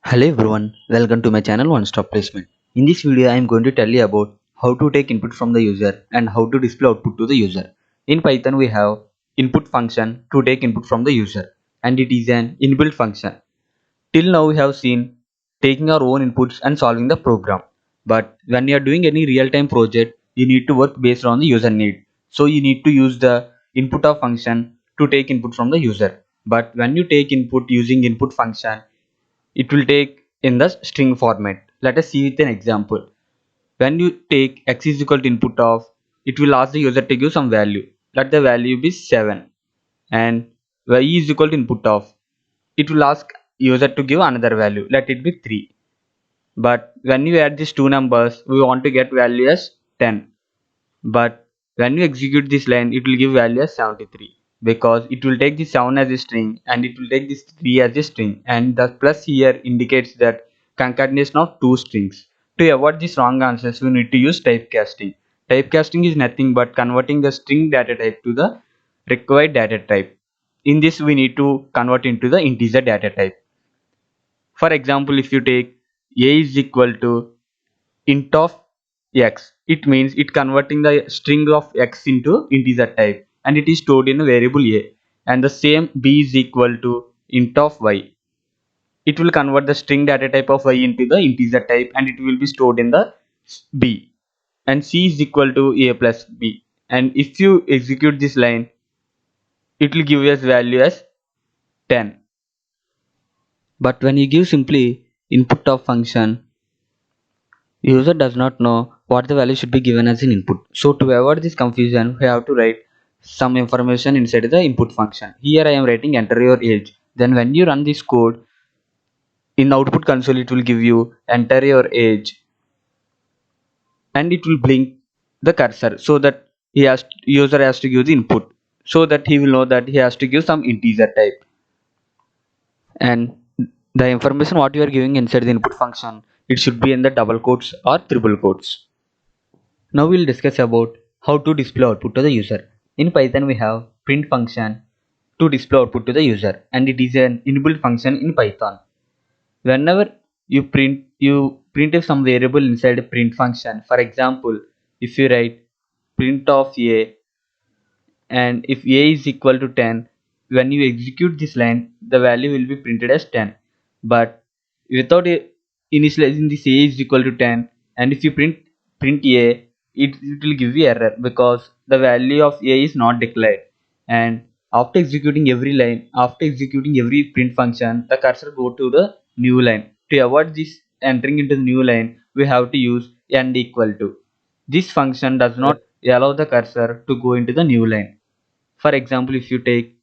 Hello everyone, welcome to my channel One Stop Placement. In this video I am going to tell you about how to take input from the user and how to display output to the user. In Python we have input function to take input from the user and it is an inbuilt function. Till now we have seen taking our own inputs and solving the program. But when you are doing any real-time project, you need to work based on the user need. So you need to use the input of function to take input from the user. But when you take input using input function, it will take in the string format. Let us see with an example. When you take x is equal to input of, it will ask the user to give some value. Let the value be 7 and y is equal to input of. It will ask user to give another value. Let it be 3. But when you add these two numbers, we want to get value as 10. But when you execute this line, it will give value as 73 because it will take the 7 as a string and it will take this 3 as a string, and the plus here indicates that concatenation of two strings. To avoid these wrong answers, we need to use typecasting. Typecasting is nothing but converting the string data type to the required data type. In this we need to convert into the integer data type. For example, if you take a is equal to int of x, it means it converting the string of x into integer type and it is stored in a variable a. And the same b is equal to int of y, it will convert the string data type of y into the integer type and it will be stored in the b. And c is equal to a plus b, and if you execute this line, it will give us value as 10. But when you give simply input of function, user does not know what the value should be given as an input. So to avoid this confusion, we have to write some information inside the input function. Here I am writing enter your age. Then when you run this code, in output console it will give you enter your age and it will blink the cursor so that user has to give the input, so that he will know that he has to give some integer type. And the information what you are giving inside the input function, it should be in the double quotes or triple quotes. Now we'll discuss about how to display output to the user. In Python we have print function to display output to the user, and it is an inbuilt function in Python. Whenever you print some variable inside a print function. For example, if you write print of a and if a is equal to 10, when you execute this line the value will be printed as 10. But without initializing this a is equal to 10, and if you print a, it will give you error because the value of a is not declared. And after executing every line, after executing every print function, the cursor go to the new line. To avoid this entering into the new line, we have to use end equal to. This function does not allow the cursor to go into the new line. For example, if you take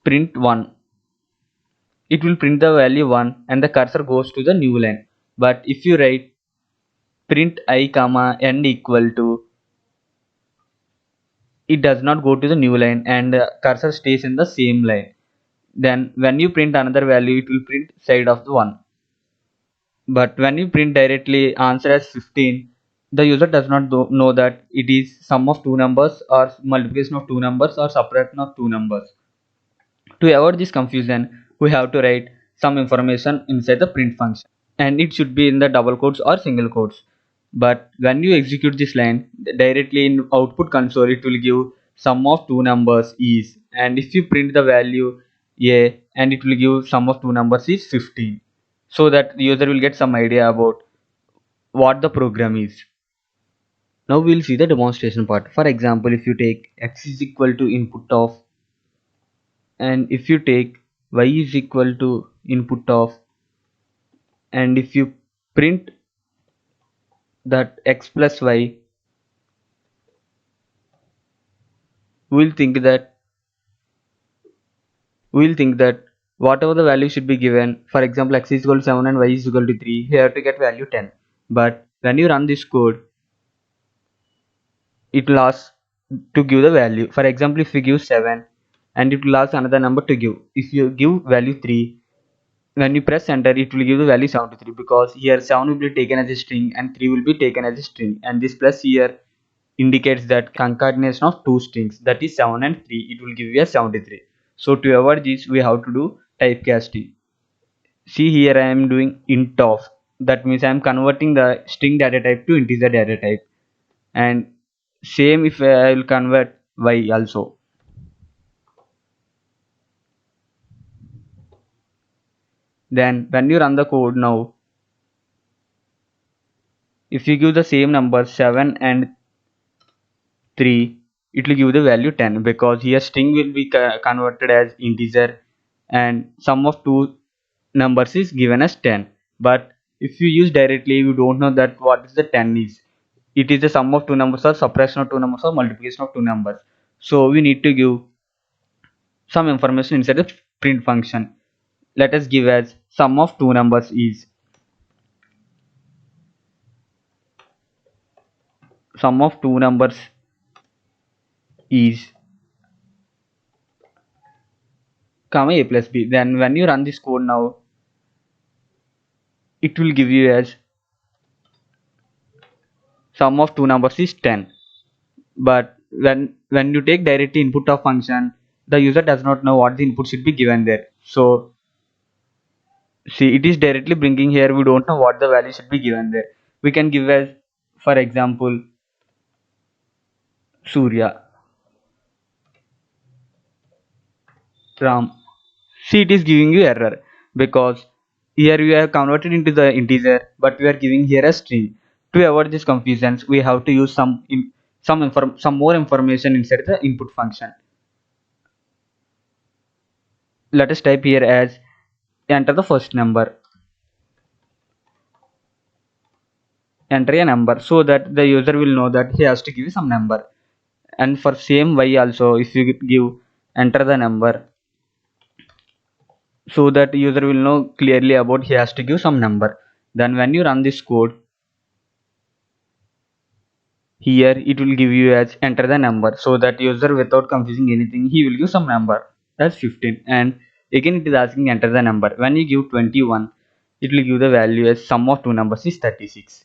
print 1, it will print the value 1 and the cursor goes to the new line. But if you write print I comma n equal to, it does not go to the new line and the cursor stays in the same line. Then when you print another value, it will print side of the 1. But when you print directly answer as 15, the user does not know that it is sum of two numbers or multiplication of two numbers or subtraction of two numbers. To avoid this confusion, we have to write some information inside the print function, and it should be in the double quotes or single quotes. But when you execute this line directly in output console, it will give sum of two numbers is, and if you print the value a, and it will give sum of two numbers is 15, so that the user will get some idea about what the program is. Now we will see the demonstration part. For example, if you take x is equal to input of, and if you take y is equal to input of, and if you print that x plus y, we'll think that whatever the value should be given. For example, x is equal to 7 and y is equal to 3, you have to get value 10. But when you run this code, it will ask to give the value. For example, if you give 7 and it will ask another number to give, if you give value 3, when you press enter, it will give the value 73 because here 7 will be taken as a string and 3 will be taken as a string, and this plus here indicates that concatenation of two strings, that is 7 and 3, it will give you a 73. So to avoid this, we have to do typecasting. See here I am doing int of. That means I am converting the string data type to integer data type. And same if I will convert y also. Then when you run the code now, if you give the same number 7 and 3, it will give the value 10, because here string will be converted as integer and sum of two numbers is given as 10. But if you use directly, you don't know that what is the 10 is. It is the sum of two numbers or subtraction of two numbers or multiplication of two numbers. So we need to give some information inside the print function. Let us give as sum of two numbers is, sum of two numbers is comma a plus b. Then when you run this code now, it will give you as sum of two numbers is 10. But when you take directly input of function, the user does not know what the input should be given there. So see, it is directly bringing here, we don't know what the value should be given there. We can give as, for example, Surya, Ram. See, it is giving you error because here we have converted into the integer, but we are giving here a string. To avoid this confusions, we have to use some more information inside the input function. Let us type here as enter the first number, enter a number, so that the user will know that he has to give some number. And for same y also, if you give enter the number, so that user will know clearly about he has to give some number. Then when you run this code, here it will give you as enter the number, so that user, without confusing anything, he will give some number as 15. And again it is asking enter the number. When you give 21, it will give the value as sum of two numbers is 36.